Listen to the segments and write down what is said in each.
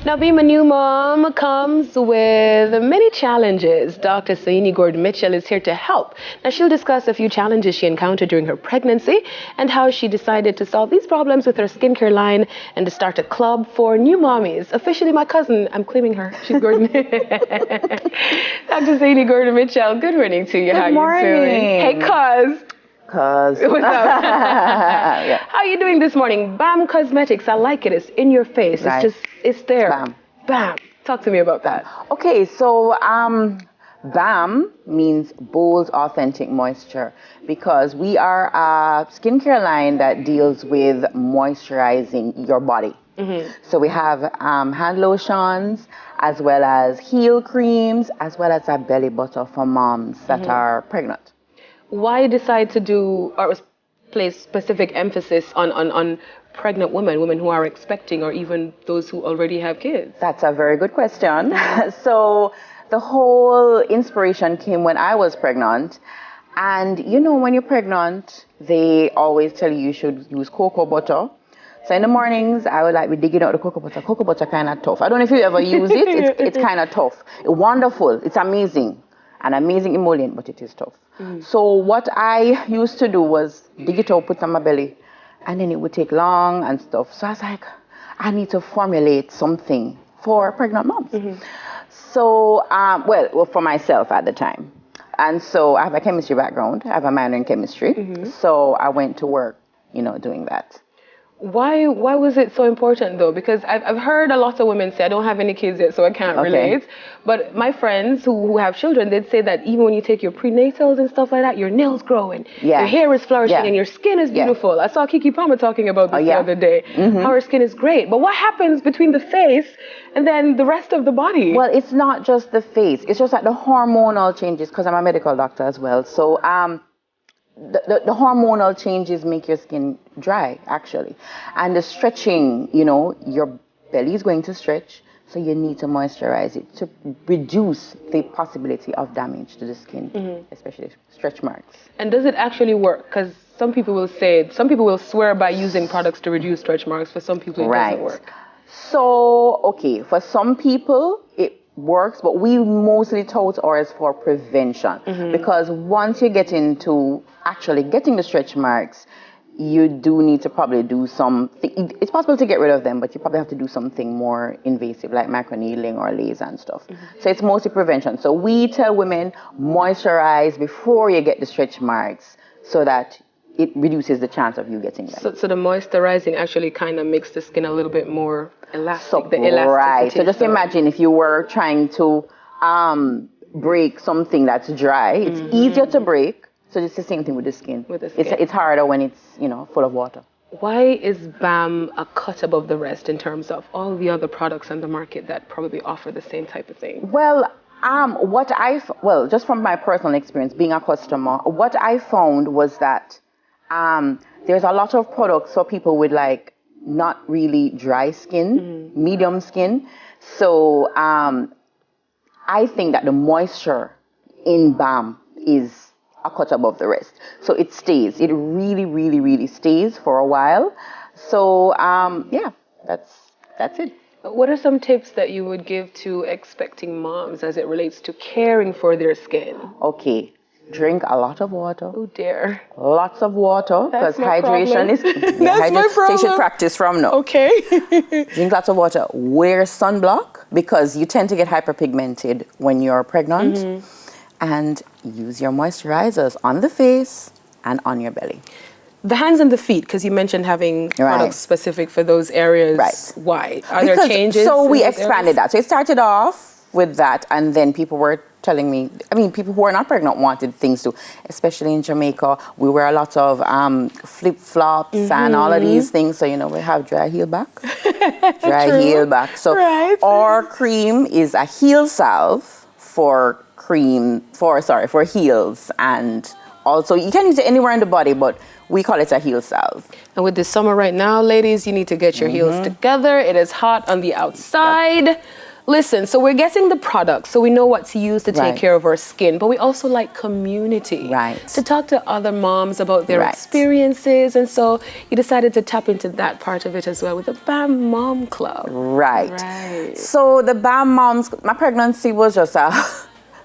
Now, being a new mom comes with many challenges. Dr. Soyini Gordon-Mitchell is here to help. Now, she'll discuss a few challenges she encountered during her pregnancy and how she decided to solve these problems with her skincare line and to start a club for new mommies. Officially my cousin, I'm claiming her. She's Gordon. Dr. Soyini Gordon-Mitchell, good morning to you. Good How morning. you feeling? Hey, cuz. What's up? Yeah. How are you doing this morning? BAM Cosmetics, I like it. It's in your face. Right. It's there. BAM. BAM. Talk to me about that. Okay, so BAM means Bold Authentic Moisture because we are a skincare line that deals with moisturizing your body. Mm-hmm. So we have hand lotions as well as heel creams as well as a belly butter for moms that are pregnant. Why decide to do or place specific emphasis on pregnant women who are expecting, or even those who already have kids? That's a very good question. So the whole inspiration came when I was pregnant. And you know, when you're pregnant, they always tell you should use cocoa butter. So in the mornings, I would be digging out the cocoa butter. Cocoa butter kind of tough. I don't know if you ever use it. It's kind of tough. Wonderful. It's amazing. An amazing emollient, but it is tough. So what I used to do was dig it out, put it on my belly, and then it would take long and stuff. So I was like, I need to formulate something for pregnant moms. So, well, for myself at the time. And so I have a chemistry background. I have a minor in chemistry. So I went to work, doing that. Why was it so important though? Because I've heard a lot of women say, I don't have any kids yet, so I can't relate. But my friends who have children, they'd say that even when you take your prenatals and stuff like that, your nails growing, your hair is flourishing, and your skin is beautiful. I saw Kiki Palmer talking about this the other day, how her skin is great. But what happens between the face and then the rest of the body? Well, it's not just the face. It's just like the hormonal changes, because I'm a medical doctor as well. So the hormonal changes make your skin dry, actually. And the stretching, your belly is going to stretch, so you need to moisturize it to reduce the possibility of damage to the skin, especially stretch marks. And does it actually work? Because some people will swear by using products to reduce stretch marks. For some people, it doesn't work. So, okay, for some people, it works, but we mostly tout ours for prevention, because once you get into actually getting the stretch marks, you do need to probably do something. It's possible to get rid of them, but you probably have to do something more invasive like microneedling or laser and stuff. So it's mostly prevention. So we tell women, moisturize before you get the stretch marks so that it reduces the chance of you getting them. So the moisturizing actually kind of makes the skin a little bit more elastic. Right. So just imagine if you were trying to break something that's dry. It's easier to break. So it's the same thing with the skin. It's harder when it's full of water. Why is BAM a cut above the rest in terms of all the other products on the market that probably offer the same type of thing? Well, just from my personal experience being a customer, what I found was that there's a lot of products for people with not really dry skin, medium skin. So I think that the moisture in BAM is a cut above the rest. So it stays. It really, really, really stays for a while. So that's it. What are some tips that you would give to expecting moms as it relates to caring for their skin? Okay. Drink a lot of water. Oh dear. Lots of water, because hydration is That's my problem. So you should practice from now. Okay. Drink lots of water. Wear sunblock, because you tend to get hyperpigmented when you're pregnant. And use your moisturizers on the face and on your belly. The hands and the feet, because you mentioned having products specific for those areas. Right. Why? Are there changes? So we expanded that. So it started off with that, and then people were telling me, people who are not pregnant wanted things too, especially in Jamaica. We wear a lot of flip-flops and all of these things. So, we have dry heel back. Heel back. So our cream is a heel salve for heels, and also you can use it anywhere in the body, but we call it a heel salve. And with the summer right now, ladies, you need to get your heels together. It is hot on the outside. Listen, so we're getting the products, so we know what to use to take Right. care of our skin, but we also like community. Right. To talk to other moms about their Right. experiences, and so you decided to tap into that part of it as well with the BAM Mom Club. Right. Right. So the BAM Moms, my pregnancy was just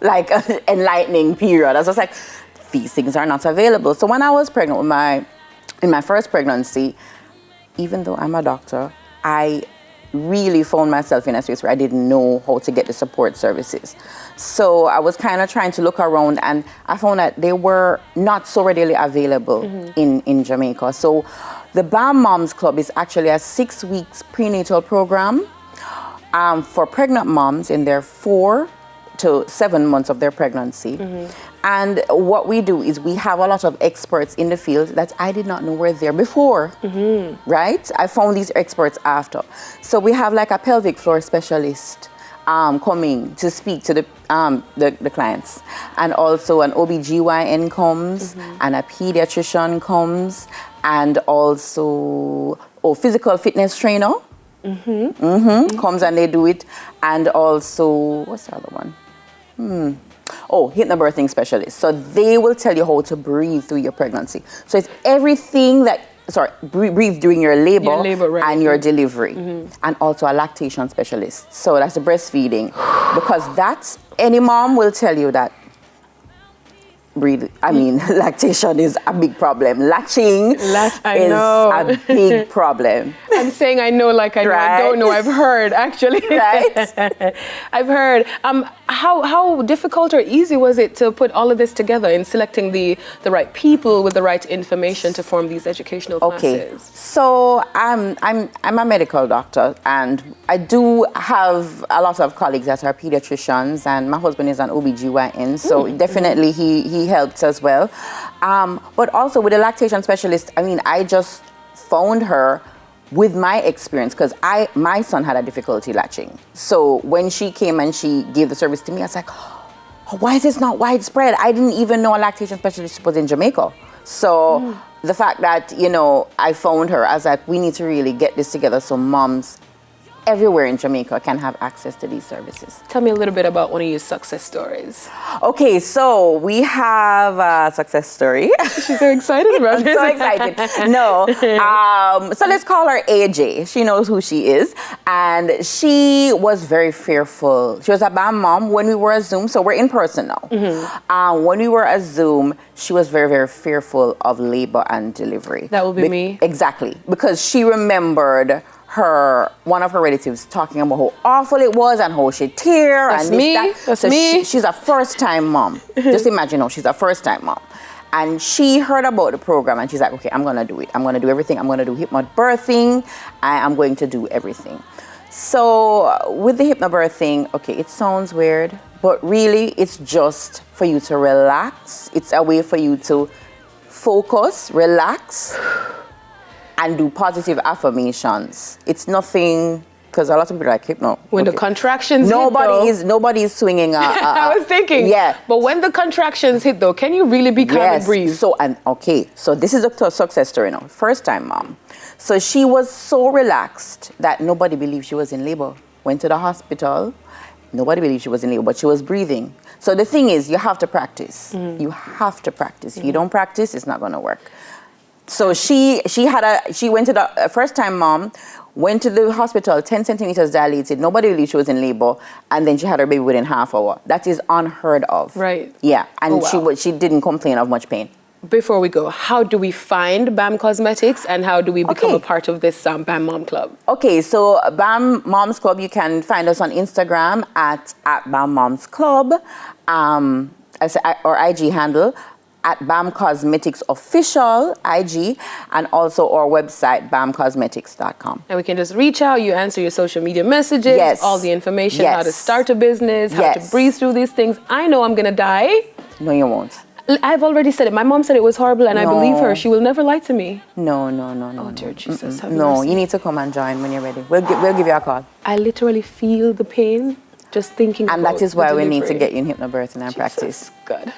like an enlightening period. I was just like, these things are not available. So when I was pregnant in my first pregnancy, even though I'm a doctor, I really found myself in a space where I didn't know how to get the support services. So I was kind of trying to look around, and I found that they were not so readily available in Jamaica. So the BAM Moms Club is actually a 6 weeks prenatal program for pregnant moms in their 4 to 7 months of their pregnancy. And what we do is we have a lot of experts in the field that I did not know were there before, right? I found these experts after. So we have like a pelvic floor specialist coming to speak to the clients. And also an OBGYN comes, and a pediatrician comes, and also physical fitness trainer comes and they do it. And also, what's the other one? Hypnobirthing specialist. So they will tell you how to breathe through your pregnancy. So it's everything that, breathe during your labor, right. and your delivery. And also a lactation specialist. So that's the breastfeeding. Because any mom will tell you that lactation is a big problem. Latching is a big problem. I'm saying I know like I know. Right? I don't know. I've heard, actually. Right? I've heard. How difficult or easy was it to put all of this together in selecting the right people with the right information to form these educational classes? Okay. So I'm a medical doctor, and I do have a lot of colleagues that are pediatricians, and my husband is an OBGYN, so definitely he helps as well. But also with a lactation specialist, I just found her with my experience, because my son had a difficulty latching. So when she came and she gave the service to me, I was like, why is this not widespread? I didn't even know a lactation specialist was in Jamaica. So the fact that, I found her, I was like, we need to really get this together so moms everywhere in Jamaica can have access to these services. Tell me a little bit about one of your success stories. Okay, so we have a success story. She's so excited about I'm so excited. No. So let's call her AJ. She knows who she is. And she was very fearful. She was a BAM mom when we were at Zoom. So we're in person now. When we were at Zoom, she was very, very fearful of labor and delivery. That will be me. Exactly. Because she remembered one of her relatives talking about how awful it was and how she'd tear. That's and me. This, that. That's so me. She's a first-time mom. Just imagine, she's a first-time mom. And she heard about the program and she's like, okay, I'm going to do it. I'm going to do everything. I'm going to do hypnobirthing. I'm going to do everything. So with the hypnobirthing, okay, it sounds weird, but really it's just for you to relax. It's a way for you to focus, relax, and do positive affirmations. It's nothing, because a lot of people are like, hypno. When the contractions nobody's swinging. I was thinking. Yeah. But when the contractions hit, though, can you really be calm and breathe? So this is a success story now. First time mom. So she was so relaxed that nobody believed she was in labor. Went to the hospital. Nobody believed she was in labor, but she was breathing. So the thing is, you have to practice. You have to practice. If you don't practice, it's not going to work. So she went to the first time mom, went to the hospital, 10 centimeters dilated. Nobody believed she was in labor. And then she had her baby within half hour. That is unheard of. Right. Yeah. And she didn't complain of much pain. Before we go, how do we find BAM Cosmetics and how do we become a part of this BAM Mom Club? Okay, so BAM Moms Club, you can find us on Instagram at BAM Moms Club, or IG handle at BAM Cosmetics Official IG, and also our website, bamcosmetics.com. And we can just reach out, you answer your social media messages, all the information, how to start a business, how to breathe through these things. I know I'm going to die. No, you won't. I've already said it. My mom said it was horrible, and I believe her. She will never lie to me. No. Oh, dear Jesus. No, you need to come and join when you're ready. We'll give you a call. I literally feel the pain just thinking about it. And that is why we need to get you in hypnobirthing and practice. God.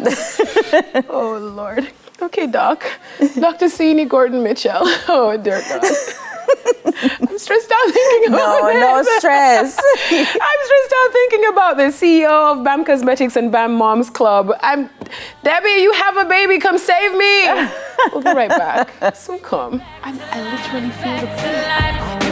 Oh, Lord. Okay, Doc. Dr. Soyini Gordon Mitchell. Oh, dear God. I'm stressed out thinking about this. No stress. I'm stressed out thinking about the CEO of BAM Cosmetics and BAM Moms Club. Debbie, you have a baby, come save me. We'll be right back. So come. I literally feel the pain.